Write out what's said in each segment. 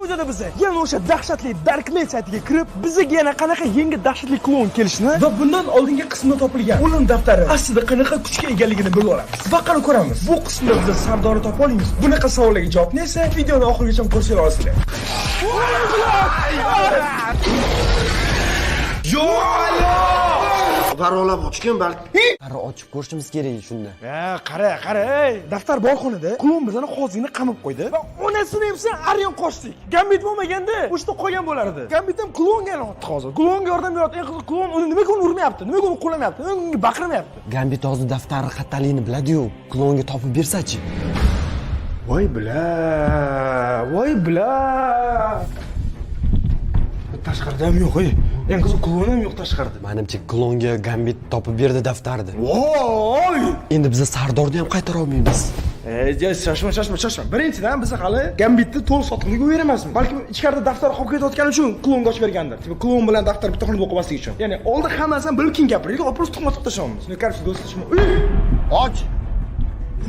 bizada biza. Yana o'sha dahshatli Darknet saytiga kirib, bizaga yana qanaqa yangi dahshatli klon kelishini va bundan oldingi qismda topilgan o'lim daftari aslida qanaqa kuchga egaligini bilib olamiz. Va qani ko'ramiz. Bu qismda biz Sardorni topa olamiz. Bunaqa savollarga javobni esa videoni oxirigacha ko'rishni olasizlar. Yo! Parolab ochgan balki. Qara ochib ko'rishimiz kerak shunda. Qara, daftar borxonada klon bizani hozirni qamab qo'ydi va onasini ham sen aryon qochdik. Gambit bo'lmaganda o'shda qolgan bo'lardi. Gambit ham klonga aylanibdi hozir. Klonga yordam beryapti. Eng qiziq klon uni nimaga urmayapti? Nimaga uni qo'llamayapti? Unga baqirmayapti. Gambit hozir daftari xatoligini biladi-yu, klonga topib bersa-chi. Voy bila. Tashqarida ham yo'q, eng qiziq klon ham yo'q tashqarida. Menimcha klonga Gambit topib berdi daftarni. Voy! Endi biz Sardorni ham qaytara olmaymiz. Shoshma. Birinchidan biz hali Gambitni to'liq sotuvga qo'yvermasmiz. Balki ichkarida daftar qolib ketayotgani uchun klonga ochib bergandir. Klon bilan daftar bitta xonada o'qimaslik uchun. Ya'ni oldin hammasini bilib keyin gapiraylik, просто tuhmat qilib tashlaymiz. Qarshi do'stlar, Och.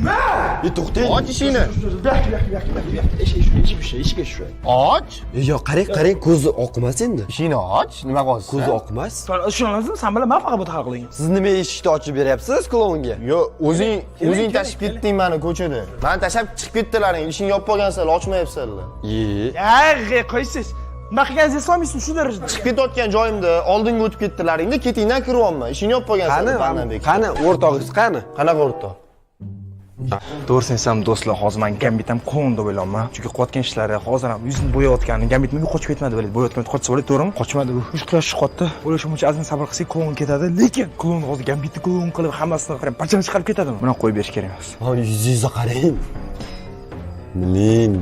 nima? To'xtang. Och ishingni. Eshik shu. Och. Yo, qarang, ko'zi oqmas endi. Ishingni och. Nima qolsin? Ko'zi oqmas. Ishonasizmi? Sen bilan men faqat bu hal qiling. Siz nima eshikni ochib beryapsiz klonga? Yo, o'zing tashib ketding meni ko'chada. Meni tashab chiqib ketdilaring. Ishingni yopib qolgansizlar, ochmayapsizlar. Qo'ysiz. Nima qilganingizni eslolmaysizmi shu darajada? Chiqib ketayotgan joyimda oldinga o'tib ketdilaringda, ketingdan kiryapman. Ishingni yopib qolgansizlar, Barnabek. Qani, o'rtog'ingiz qani? Qanaqa o'rtoq? To'g'risini aytsam do'stlar, hozir men Gambit ham klon deb o'ylayman. Chunki qilayotgan ishlari hozir ham yuzini bo'yayotgani, Gambit nega qochib ketmadi biladi. Bo'yayotgan qochsa bo'ladi, to'g'rimi? Qochmadi u. Quyosh chiqyapti. O'ylashimcha ozgina sabr qilsak klon ketadi, lekin klon hozir Gambitni klon qilib hammasini bachani chiqarib ketadi. Buni qo'yib berish kerak emas. Ha, yuzingizni qarang. Biling.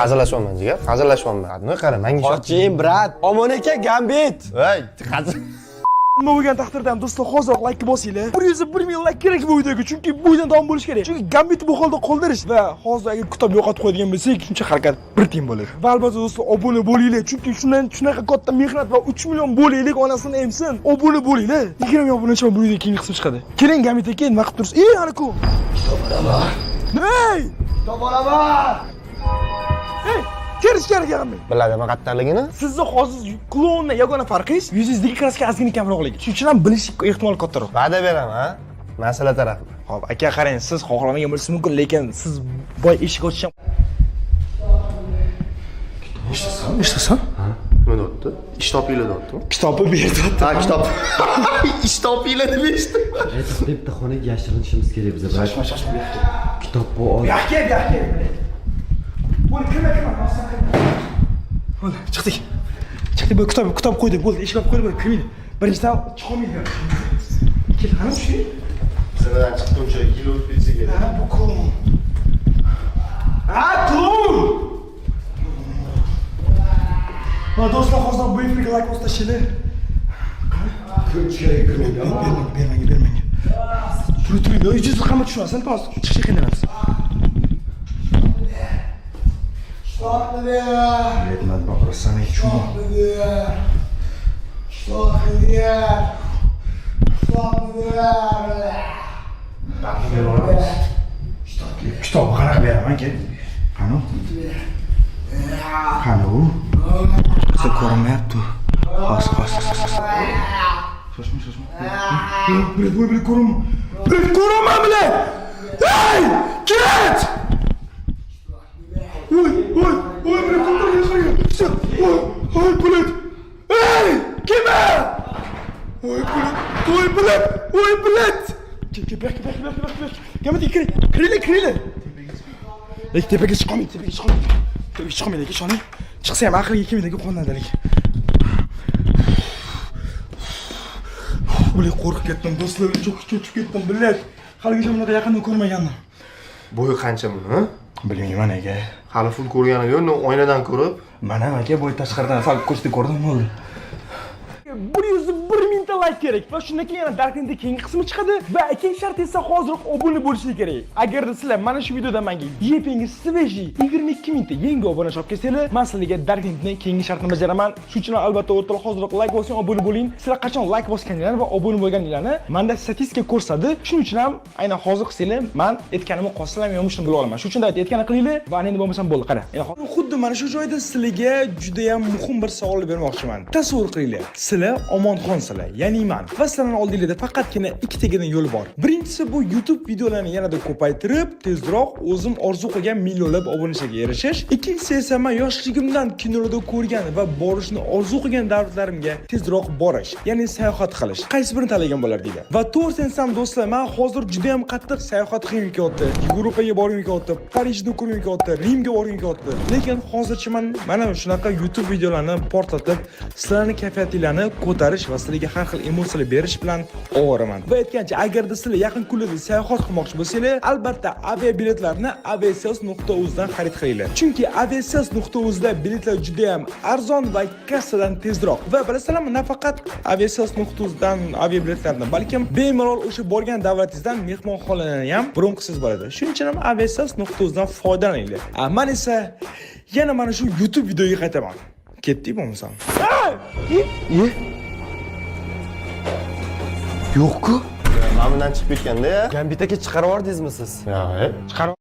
Hazillashmayman jigar, hazillashmayman. Nima qara, menga ishon. Qoching, brat. Omon aka Gambit. Voy, hazil. Nima bo'lgan taqdirda ham do'stlar, hozir like bosinglar. 100 like kerak bu videoga, chunki bu videodan davom bo'lish kerak. Chunki Gambitni bu holda qoldirish va hozir agar kitob yo'qotib qo'yadigan bo'lsak, shuncha harakat bir tiyin bo'ladi. Va albatta do'stlar, obuna bo'linglar, chunki shunaqa katta mehnat va 3 million bo'laylik onasini emsin. Obuna bo'linglar. 20 million obunachi bu videoga keyingi qismi chiqadi. Keling Gambit aka, nima qilib tursiz? Ana ku. Kitob olaman. Hey! Kitob olaman. Hey! Kirish kerak emas. Biladimi qattarligini? Sizni hozir klonning yagona farqingiz yuzingizdagi kraska ozgina kamroqligi. Shuning uchun ham bilish ehtimoli kattaroq. Va'da beraman, ha? Masala tarafida. Xo'p, aka qarang, siz xohlamagan bo'lishingiz mumkin, lekin siz boy eshik ochisham. Eshitasan? Ha? Nima deyapti? Ish topinglar deyapti. Kitobni berdi. Ha, kitob. Ish topinglar deb eshitdim. Bitta xonaga yashirinishimiz kerak biz. Shoshma. Kitob bu. Yo'q. Bo'ldi, kirma. Bo'ldi, chiqdik. Bu kitob qo'ydik, bo'ldi, eshik olib qo'ydik, kirmaydi. Birinchidan chiqolmaydi. Kel, qani shu? Sanadan chiqquncha yil o'tib ketsa kerak. Ha, bu klon. Klon! Va do'stlar, hozir bu videoga like bosib tashlaylar. Ko'chga bermang. Turing, yuzingizni qamab tushmasin, to'g'ri, chiqishga qiynalasiz. Stop there! Aytmadi baqirasan, aytchumi? Stop there! Kitob qanaqa beraman aka? Qani? Qani u? Siz ko'rinmayapti. Xos. Shoshma. Bilet ko'rinma. Bilet! Hey! Ket! Oy, bilet ko'targan. Oy, bilet. Hey! Kim? Oy, bilet. Kel. Gambit, kiringlar. Lekin tepaga chiqolmaydi. Ishoning. Chiqsa ham aqliga kelmaydi, qonadalik. Bilet qo'rqib ketdim, do'stlar, cho'chib ketdim, bilet. Haligacha bunaqa yaqindan ko'rmagandim. Bo'yi qancha buni? Bilmayman aka. Hali full ko'rganim yo'q, oynadan ko'rib. Mana aka, bo'y tashqaridan sal ko'rsatib ko'rdim, bo'ldi. 101 mingta like kerak va shundan keyin yana Darknet'ning keyingi qismi chiqadi va ikkinchi shart esa hozir obuna bo'lishingiz kerak. Agarda sizlar mana shu videoda menga YP'ngiz Sveji 22 mingta yangi obunachi olib kelsanglar, men sizlarga Darknet'ning keyingi shartini bajaraman. Shuning uchun albatta o'rtalar hozir like bosing, obuna bo'ling. Sizlar qachon like bosganinglarni va obuna bo'lganinglarni menda statistika ko'rsatadi. Shuning uchun ham aynan hozir qilsanglar, men aytganimni qolsalar men yo'qishini bila olaman. Shuning uchun aytganini qilinglar va endi bo'lmasam bo'ldi, qara. Xuddi mana shu joyda sizlarga juda ham muhim bir savol bermoqchiman. Tasavvur qilinglar, sizlar Omonxonsizlar, ya'ni men va sizlarning oldingizda faqatgina ikkitagina yo'l bor. Birinchisi bu YouTube videolarini yanada ko'paytirib, tezroq o'zim orzu qilgan millionlab obunachilarga erishish. Ikkinchisi esa men yoshligimdan kinolarda ko'rgan va borishni orzu qilgan davlatlarimga tezroq borish, ya'ni sayohat qilish. Qaysi birini tanlagan bo'lardinglar? Va to'g'ri desam do'stlar, men hozir juda ham qattiq sayohat qilgim kelyapti. Yevropaga borgim kelyapti, Parijni ko'rgim kelyapti, Rimga borgim kelyapti. Lekin hozircha men mana shunaqa YouTube videolarini portlatib, sizlarning kayfiyatingizni ko'tarish va sizlarga har xil emotsiyalar berish bilan ovoraman. Va aytgancha, agarda sizlar yaqin kunlarda sayohat qilmoqchi bo'lsanglar, albatta aviabiletlarni aviasales.uz dan xarid qilinglar. Chunki aviasales.uz da biletlar juda ham arzon va kassadan tezroq. Va bilasizlarmi, nafaqat aviasales.uz dan aviabiletlarni, balkim bemalol o'sha borgan davlatingizdan mehmonxonalarni ham bron qilsangiz bo'ladi. Shuning uchun ham aviasales.uz dan foydalaninglar. Men esa yana mana shu YouTube videoga qaytaman. Ketdik bo'lmasam. Yo'q-ku. Mana bundan chiqib ketganda-ya. Gambitaga chiqarib yubordingizmi siz? Yo'q. Chiqarib